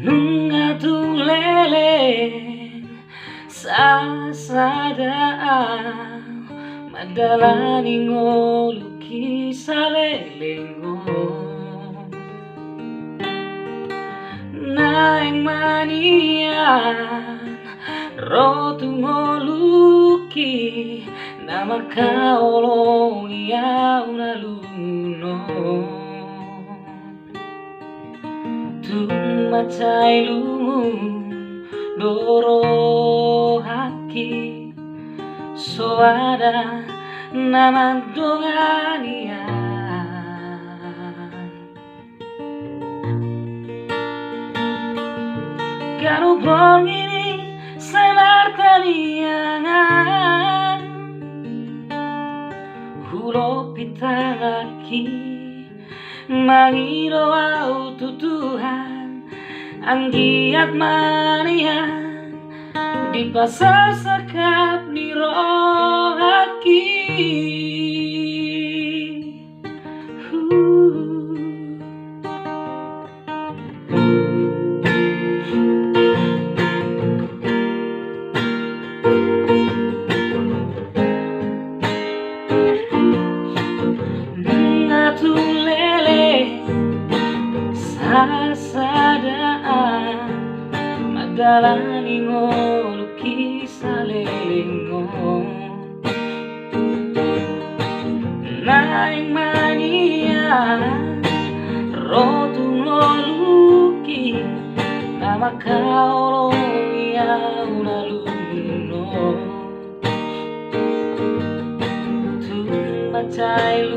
Nung atong lele sa sadaan madalaning oluki sa lelengo naing manian rotong oluki na makaolong iyaw na luno Tumacay lumu doro haki so ada naman donganian Kanu bong ini sa martaniangan Hulo pitangaki Mangiro au tutuhan ang giat manian di pasar sakap ni rohaki Sadaan madalaning oluki sa lelengo naing manian rotong oluki na makaolong iyaw na luno Tumacay